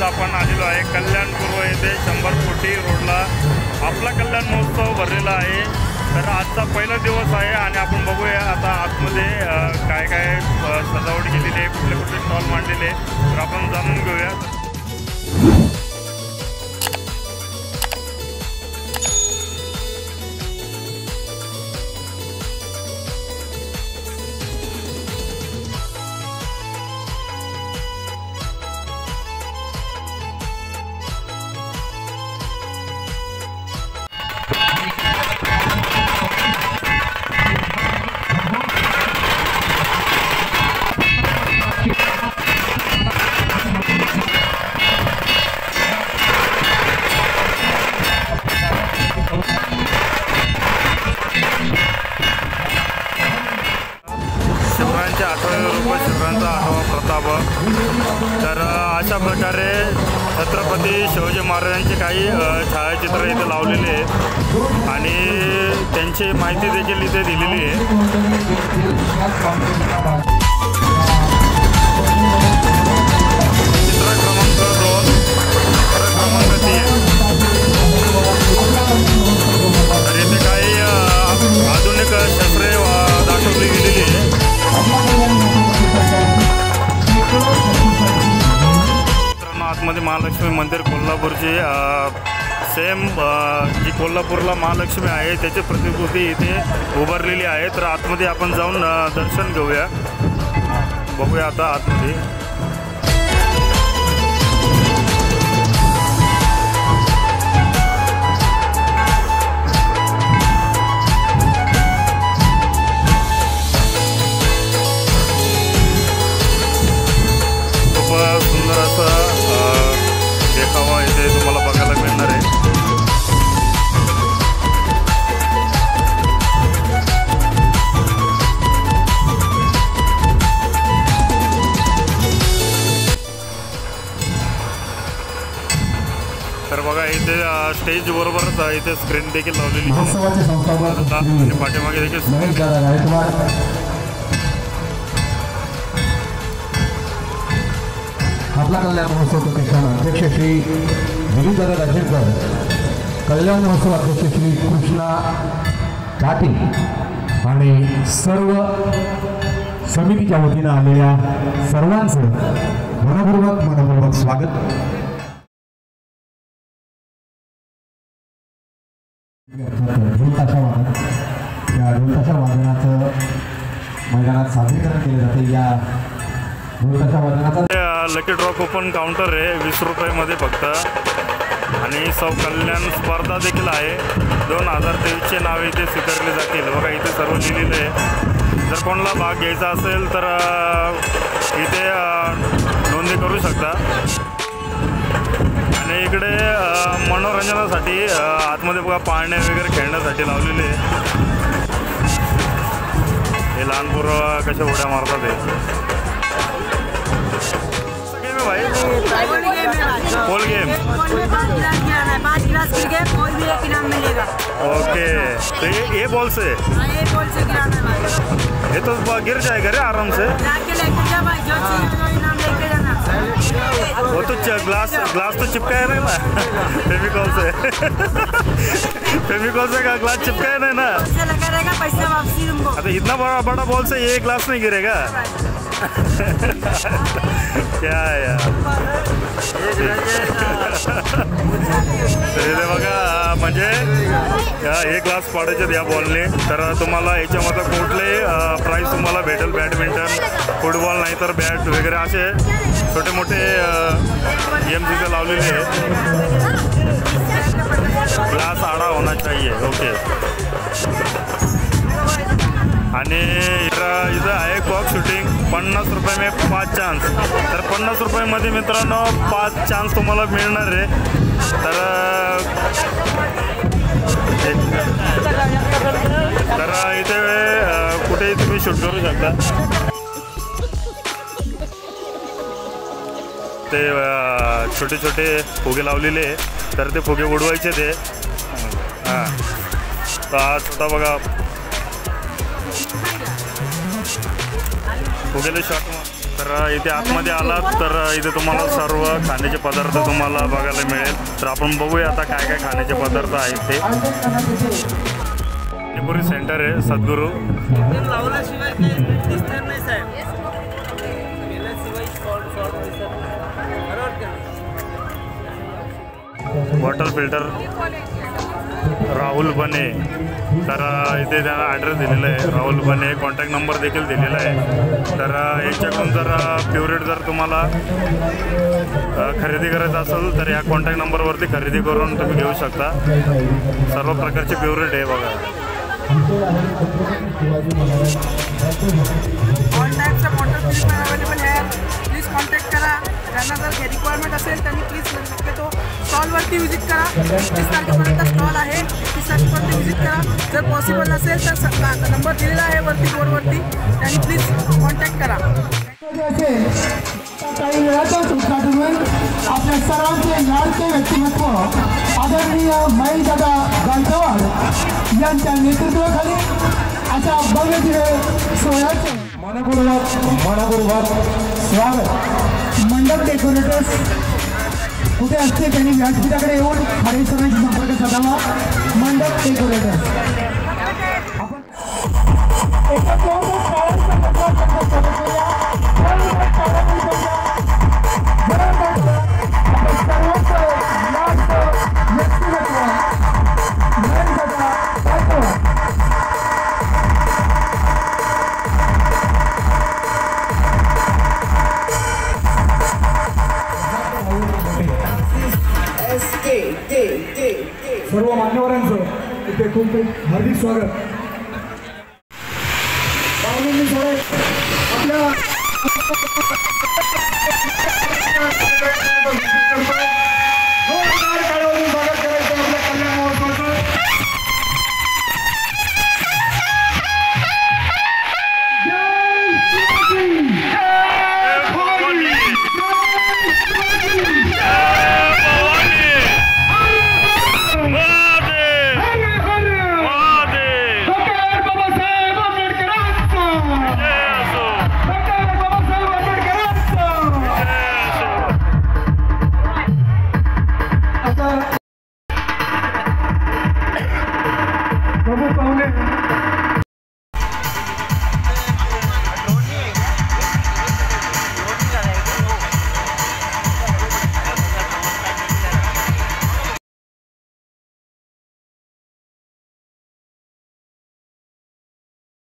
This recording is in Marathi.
आपण आलेलो आहे कल्याण पूर्व येथे 100 कोटी रोडला आपला कल्याण महोत्सव भरलेला आहे। तर आजचा पहिला दिवस आहे आणि आपण बघूया आता आतमध्ये काय काय सजावट केलेली आहे, कुठले कुठले स्टॉल मांडलेले तर आपण जाणून घेऊया। शिवरायांचा 8वा प्रताप। तर अशा प्रकारे छत्रपती शिवाजी महाराजांचे काही छायाचित्र इथे लावलेले आहे आणि त्यांची माहिती देखील इथे दिलेली आहे। चित्र क्रमांक 2, चित्र क्रमांक 3। तर इथे काही आधुनिक शस्त्रे दाखवली गेलेली आहे। आतमध्ये महालक्ष्मी मंदिर कोल्हापूरची सेम जी कोल्हापूरला महालक्ष्मी आहे त्याची प्रतिकृती इथे उभारलेली आहे। तर आतमध्ये आपण जाऊन दर्शन घेऊया, बघूया आता आतमध्ये। सुंदर असा देखावा इथे तुम्हाला बघायला मिळणार आहे। तर बघा इथे स्टेज बरोबरच इथे स्क्रीन देखील लावलेली आहे आणि पाठीमागे देखील आपला कल्याण महोत्सव प्रतिष्ठान अध्यक्ष श्री गिरीशदादा दाशेकर, कल्याण महोत्सव अध्यक्ष श्री कृष्णा पाटील आणि सर्व समितीच्या वतीनं आलेल्या सर्वांचं मनपूर्वक स्वागत। ढोलताशा वादन, या ढोलताशा वादनाचं मैदानात सादरीकरण केले जाते। या ढोलताशा वादनाचा लकी ड्रॉ कुपन काउंटर आहे 20 रुपयामध्ये फक्त आणि सौ कल्याण स्पर्धा देखील आहे। 2023चे नावे इथे स्वीकारले जातील। बघा इथे सर्व लिहिलेलं आहे। जर कोणाला भाग घ्यायचा असेल तर इथे नोंदणी करू शकता। आणि इकडे मनोरंजनासाठी आतमध्ये बघा पाळणे वगैरे खेळण्यासाठी लावलेले आहे। हे लहान पोरं कसे उड्या मारतात हे भाई। पोल गेम, 5 गिलास क्रिकेट, कोई भी एक इनाम मिलेगा। ओके, तो ये बॉल से ये बॉल से गिराना भाई। ये तो गिर जाएगा रे आराम से। जाके लेके जा भाई, जो चाहिए इनाम लेके जाना। वो तो ग्लास तो चिपकाया नहीं ना फेविकॉल से फेविकॉल से का ग्लास चिपकाया नहीं ना, पैसा लगा रहेगा, पैसा वापसी तुमको। अरे इतना बड़ा बॉल से ये ग्लास नहीं गिरेगा क्या यार। इथे बघा म्हणजे हे ग्लास पाडायचे या बॉलने। तर तुम्हाला याच्यामध्ये कुठले प्राईज तुम्हाला भेटेल, बॅडमिंटन, फुटबॉल नाही तर बॅट वगैरे असे छोटे मोठे गेम्स इथे लावलेले आहेत। ग्लास आडा होना चाहिए। ओके, आणि इथं आहे कॉक शूटिंग 50 रुपये में 5 चान्स। तर 50 रुपयामध्ये मित्रांनो 5 चान्स तुम्हाला मिळणार आहे। तर इथे कुठेही तुम्ही शूट करू शकता। ते छोटे छोटे फुगे लावलेले आहे, तर ते फुगे उडवायचे ते। हां, तर हा छोटा बघा फुगेले शॉट तर इथे आतमध्ये आलात तर इथे तुम्हाला सर्व खाण्याचे पदार्थ तुम्हाला बघायला मिळेल. तर आपण बघूया आता काय काय खाण्याचे पदार्थ आहेत ते. पाणीपुरी सेंटर आहे सद्गुरू. लावल्याशिवाय काही दिसणार नाही साहेब. गेल्याशिवाय वॉटर फिल्टर राहुल बने. तर इथे त्यांना ॲड्रेस दिलेला आहे राहुल बने. कॉन्टॅक्ट नंबर देखील दिलेला आहे. तर यांच्याकडून जर प्युरेट जर तुम्हाला खरेदी करायचं असेल तर या कॉन्टॅक्ट नंबरवरती खरेदी करून तुम्ही घेऊ शकता. सर्व प्रकारचे प्युरेट आहे बघा. कॉन्टॅक्टचा वॉटर फिल्टर अवेलेबल आहे. प्लीज कॉन्टॅक्ट करा. त्यांना जर रिक्वायरमेंट असेल त्यांनी प्लीज शक्यतो स्टॉलवरती व्हिजिट करा. 30 तारखेपर्यंत स्टॉल आहे. 30 तारखेपर्यंत व्हिजिट करा. जर पॉसिबल नसेल तर नंबर दिलेला आहे वरती बोर्डवरती. त्यांनी प्लीज कॉन्टॅक्ट करा. काही वेळातच उद्घाटन होईल. आपल्या सर्वांचे लाडके व्यक्तिमत्व आदरणीय महेशदादा गायकवाड यांच्या नेतृत्वाखाली अशा भव्य दिव्य सोहळ्याचे मनपूर्वक स्वागत. मंडप डेकोरेटर्स कुठे असते त्यांनी व्यासपीठाकडे येऊन खाली सगळ्यांशी संपर्क साधावा. मंडप डेकोरेटर्स आपण सर्व मान्यवरांचं इथे खूप हार्दिक स्वागत. आपल्या स्वागत करायचं आपल्या कल्याण महोत्सवाचं. प्रभू पाहुणे